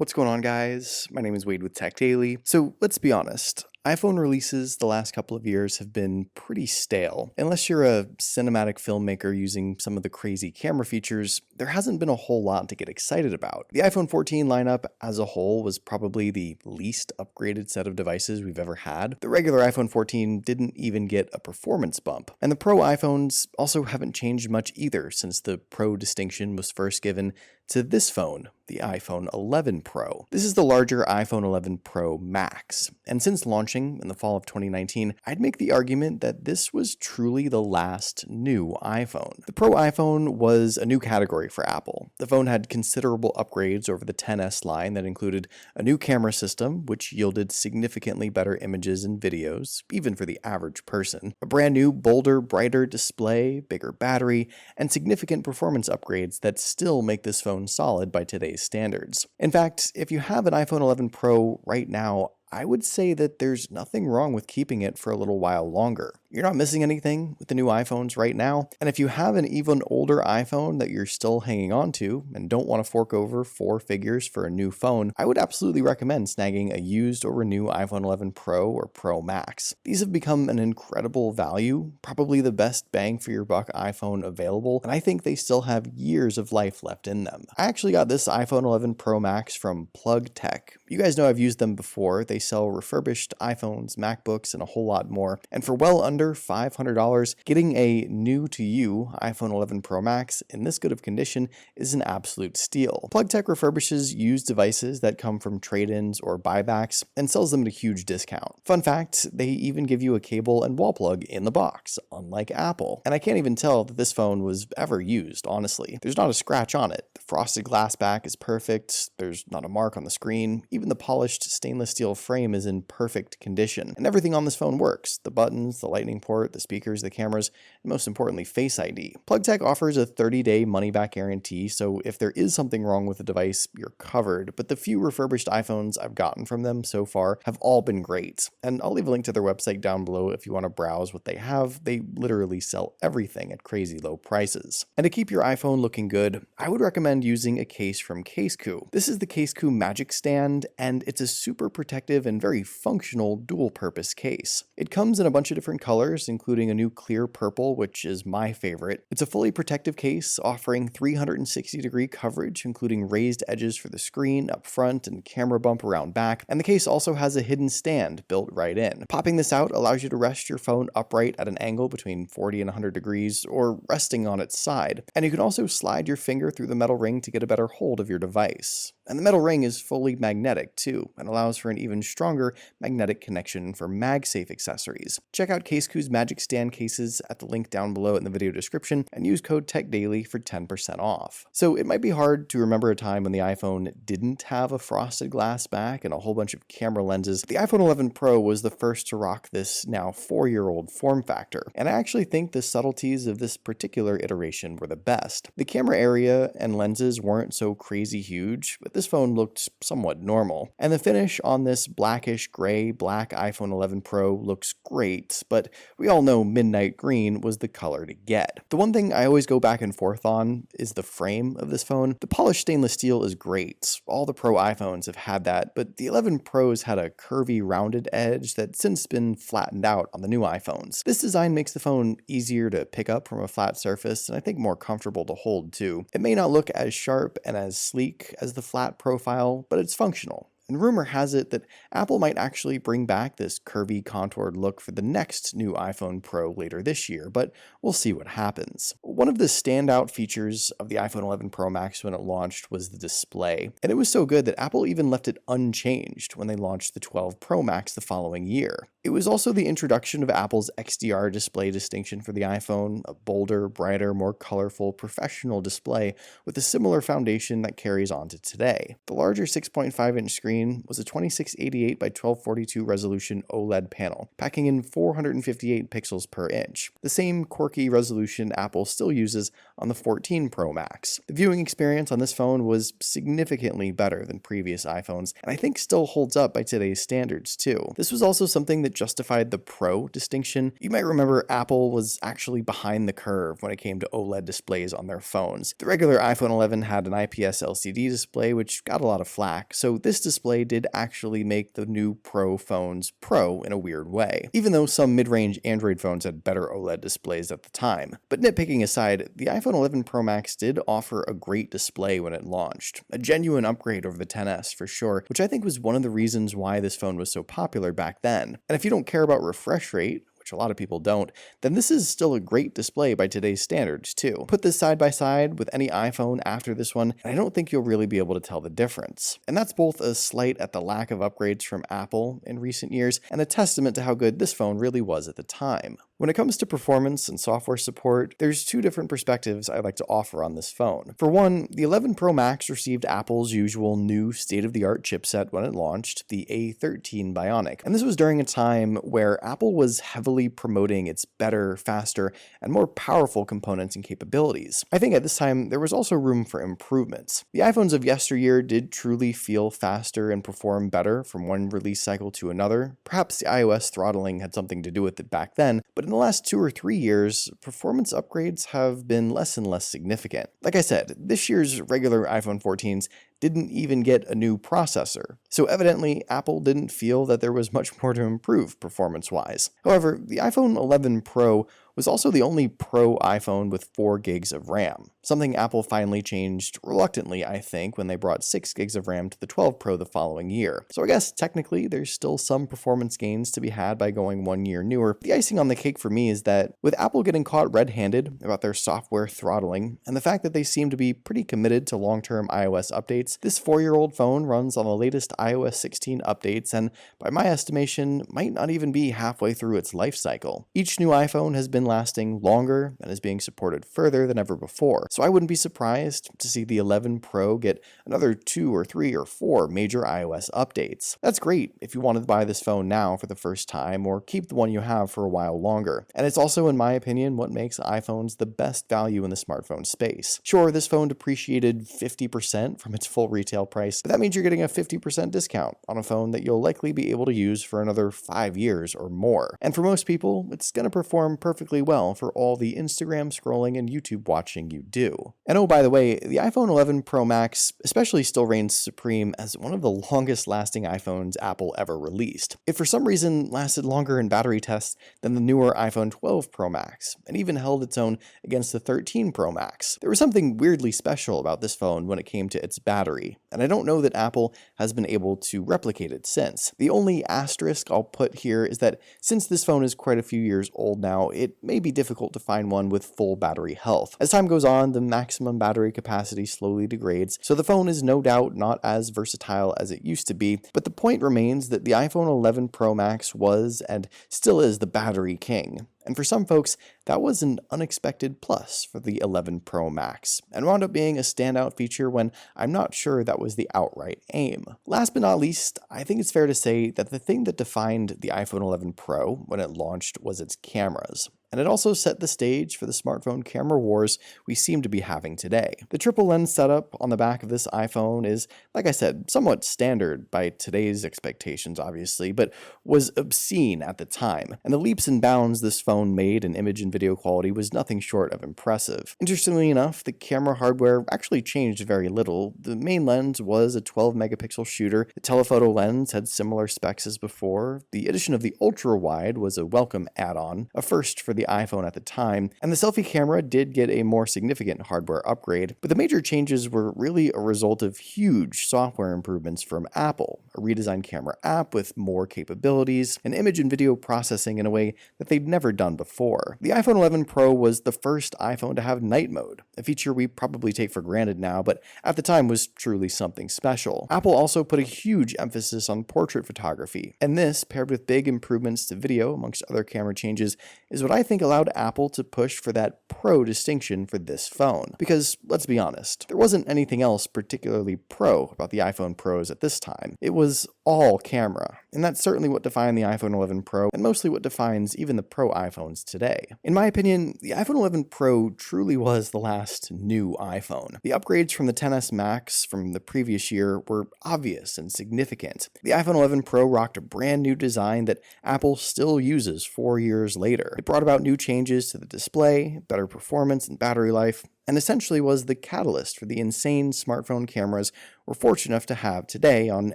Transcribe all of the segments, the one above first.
What's going on, guys? My name is Wade with TechDaily. So let's be honest, iPhone releases the last couple of years have been pretty stale. Unless you're a cinematic filmmaker using some of the crazy camera features, there hasn't been a whole lot to get excited about. The iPhone 14 lineup as a whole was probably the least upgraded set of devices we've ever had. The regular iPhone 14 didn't even get a performance bump. And the Pro iPhones also haven't changed much either since the Pro distinction was first given to this phone, the iPhone 11 Pro. This is the larger iPhone 11 Pro Max, and since launching in the fall of 2019, I'd make the argument that this was truly the last new iPhone. The Pro iPhone was a new category for Apple. The phone had considerable upgrades over the XS line that included a new camera system, which yielded significantly better images and videos, even for the average person, a brand new, bolder, brighter display, bigger battery, and significant performance upgrades that still make this phone solid by today's standards. In fact, if you have an iPhone 11 Pro right now, I would say that there's nothing wrong with keeping it for a little while longer. You're not missing anything with the new iPhones right now, and if you have an even older iPhone that you're still hanging on to and don't want to fork over 4 figures for a new phone, I would absolutely recommend snagging a used or a new iPhone 11 Pro or Pro Max. These have become an incredible value, probably the best bang for your buck iPhone available, and I think they still have years of life left in them. I actually got this iPhone 11 Pro Max from Plug Tech. You guys know I've used them before. They sell refurbished iPhones, MacBooks, and a whole lot more. And for well under $500, getting a new-to-you iPhone 11 Pro Max in this good of condition is an absolute steal. PlugTech refurbishes used devices that come from trade-ins or buybacks and sells them at a huge discount. Fun fact, they even give you a cable and wall plug in the box, unlike Apple. And I can't even tell that this phone was ever used, honestly. There's not a scratch on it. The frosted glass back is perfect. There's not a mark on the screen. Even the polished stainless steel frame is in perfect condition, and everything on this phone works. The buttons, the lightning port, the speakers, the cameras, and most importantly, Face ID. PlugTech offers a 30-day money-back guarantee, so if there is something wrong with the device, you're covered, but the few refurbished iPhones I've gotten from them so far have all been great, and I'll leave a link to their website down below if you want to browse what they have. They literally sell everything at crazy low prices. And to keep your iPhone looking good, I would recommend using a case from Caseku. This is the Caseku Magic Stand, and it's a super protective and very functional dual-purpose case. It comes in a bunch of different colors, including a new clear purple, which is my favorite. It's a fully protective case offering 360-degree coverage, including raised edges for the screen up front and camera bump around back, and the case also has a hidden stand built right in. Popping this out allows you to rest your phone upright at an angle between 40 and 100 degrees, or resting on its side, and you can also slide your finger through the metal ring to get a better hold of your device. And the metal ring is fully magnetic too, and allows for an even stronger magnetic connection for MagSafe accessories. Check out Caseku's Magic Stand cases at the link down below in the video description, and use code TechDaily for 10% off. So it might be hard to remember a time when the iPhone didn't have a frosted glass back and a whole bunch of camera lenses. The iPhone 11 Pro was the first to rock this now 4-year-old form factor, and I actually think the subtleties of this particular iteration were the best. The camera area and lenses weren't so crazy huge, but this phone looked somewhat normal. And the finish on this blackish gray black iPhone 11 Pro looks great, but we all know midnight green was the color to get. The one thing I always go back and forth on is the frame of this phone. The polished stainless steel is great. All the Pro iPhones have had that, but the 11 Pros had a curvy rounded edge that's since been flattened out on the new iPhones. This design makes the phone easier to pick up from a flat surface, and I think more comfortable to hold too. It may not look as sharp and as sleek as the flat profile, but it's functional. And rumor has it that Apple might actually bring back this curvy contoured look for the next new iPhone Pro later this year, but we'll see what happens. One of the standout features of the iPhone 11 Pro Max when it launched was the display, and it was so good that Apple even left it unchanged when they launched the 12 Pro Max the following year. It was also the introduction of Apple's XDR display distinction for the iPhone, a bolder, brighter, more colorful, professional display with a similar foundation that carries on to today. The larger 6.5-inch screen screen was a 2688 by 1242 resolution OLED panel, packing in 458 pixels per inch, the same quirky resolution Apple still uses on the 14 Pro Max. The viewing experience on this phone was significantly better than previous iPhones, and I think still holds up by today's standards too. This was also something that justified the Pro distinction. You might remember Apple was actually behind the curve when it came to OLED displays on their phones. The regular iPhone 11 had an IPS LCD display, which got a lot of flack, so this display did actually make the new Pro phones Pro in a weird way, even though some mid-range Android phones had better OLED displays at the time. But nitpicking aside, the iPhone 11 Pro Max did offer a great display when it launched, a genuine upgrade over the XS for sure, which I think was one of the reasons why this phone was so popular back then. And if you don't care about refresh rate, which a lot of people don't, then this is still a great display by today's standards too. Put this side by side with any iPhone after this one, and I don't think you'll really be able to tell the difference. And that's both a slight at the lack of upgrades from Apple in recent years, and a testament to how good this phone really was at the time. When it comes to performance and software support, there's two different perspectives I'd like to offer on this phone. For one, the 11 Pro Max received Apple's usual new state-of-the-art chipset when it launched, the A13 Bionic, and this was during a time where Apple was heavily promoting its better, faster, and more powerful components and capabilities. I think at this time, there was also room for improvements. The iPhones of yesteryear did truly feel faster and perform better from one release cycle to another. Perhaps the iOS throttling had something to do with it back then, but in the last 2 or 3 years, performance upgrades have been less and less significant. Like I said, this year's regular iPhone 14s didn't even get a new processor, so evidently Apple didn't feel that there was much more to improve performance-wise. However, the iPhone 11 Pro was also the only Pro iPhone with 4 gigs of RAM, something Apple finally changed reluctantly, I think, when they brought 6 gigs of RAM to the 12 Pro the following year. So I guess technically there's still some performance gains to be had by going 1 year newer. The icing on the cake for me is that with Apple getting caught red-handed about their software throttling, and the fact that they seem to be pretty committed to long-term iOS updates, this 4-year-old phone runs on the latest iOS 16 updates and, by my estimation, might not even be halfway through its life cycle. Each new iPhone has been lasting longer and is being supported further than ever before, so I wouldn't be surprised to see the 11 Pro get another 2 or 3 or 4 major iOS updates. That's great if you wanted to buy this phone now for the first time or keep the one you have for a while longer, and it's also, in my opinion, what makes iPhones the best value in the smartphone space. Sure, this phone depreciated 50% from its full retail price, but that means you're getting a 50% discount on a phone that you'll likely be able to use for another 5 years or more. And for most people, it's going to perform perfectly well for all the Instagram scrolling and YouTube watching you do. And oh, by the way, the iPhone 11 Pro Max especially still reigns supreme as one of the longest lasting iPhones Apple ever released. It for some reason lasted longer in battery tests than the newer iPhone 12 Pro Max, and even held its own against the 13 Pro Max. There was something weirdly special about this phone when it came to its battery, and I don't know that Apple has been able to replicate it since. The only asterisk I'll put here is that since this phone is quite a few years old now, it may be difficult to find one with full battery health. As time goes on, the maximum battery capacity slowly degrades, so the phone is no doubt not as versatile as it used to be, but the point remains that the iPhone 11 Pro Max was and still is the battery king. And for some folks, that was an unexpected plus for the 11 Pro Max, and wound up being a standout feature when I'm not sure that was the outright aim. Last but not least, I think it's fair to say that the thing that defined the iPhone 11 Pro when it launched was its cameras. And it also set the stage for the smartphone camera wars we seem to be having today. The triple lens setup on the back of this iPhone is, like I said, somewhat standard by today's expectations, obviously, but was obscene at the time. And the leaps and bounds this phone made in image and video quality was nothing short of impressive. Interestingly enough, the camera hardware actually changed very little. The main lens was a 12 megapixel shooter. The telephoto lens had similar specs as before. The addition of the ultra wide was a welcome add-on, a first for the iPhone at the time, and the selfie camera did get a more significant hardware upgrade, but the major changes were really a result of huge software improvements from Apple, a redesigned camera app with more capabilities, and image and video processing in a way that they'd never done before. The iPhone 11 Pro was the first iPhone to have night mode, a feature we probably take for granted now, but at the time was truly something special. Apple also put a huge emphasis on portrait photography, and this, paired with big improvements to video amongst other camera changes, is what I think think allowed Apple to push for that pro distinction for this phone. Because, let's be honest, there wasn't anything else particularly pro about the iPhone Pros at this time. It was all camera, and that's certainly what defined the iPhone 11 Pro, and mostly what defines even the Pro iPhones today. In my opinion, the iPhone 11 Pro truly was the last new iPhone. The upgrades from the XS Max from the previous year were obvious and significant. The iPhone 11 Pro rocked a brand new design that Apple still uses 4 years later. It brought about new changes to the display, better performance and battery life, and essentially was the catalyst for the insane smartphone cameras we're fortunate enough to have today on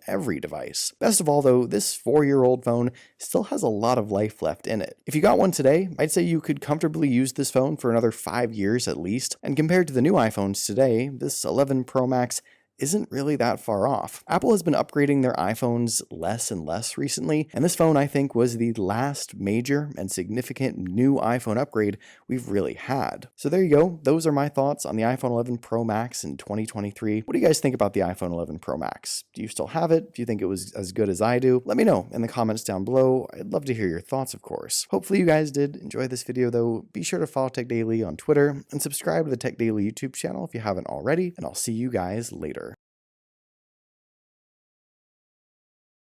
every device. Best of all though, this 4-year-old phone still has a lot of life left in it. If you got one today, I'd say you could comfortably use this phone for another 5 years at least, and compared to the new iPhones today, this 11 Pro Max isn't really that far off. Apple has been upgrading their iPhones less and less recently, and this phone I think was the last major and significant new iPhone upgrade we've really had. So there you go, those are my thoughts on the iPhone 11 Pro Max in 2023. What do you guys think about the iPhone 11 Pro Max? Do you still have it? Do you think it was as good as I do? Let me know in the comments down below. I'd love to hear your thoughts, of course. Hopefully you guys did enjoy this video though. Be sure to follow TechDaily on Twitter and subscribe to the TechDaily YouTube channel if you haven't already, and I'll see you guys later.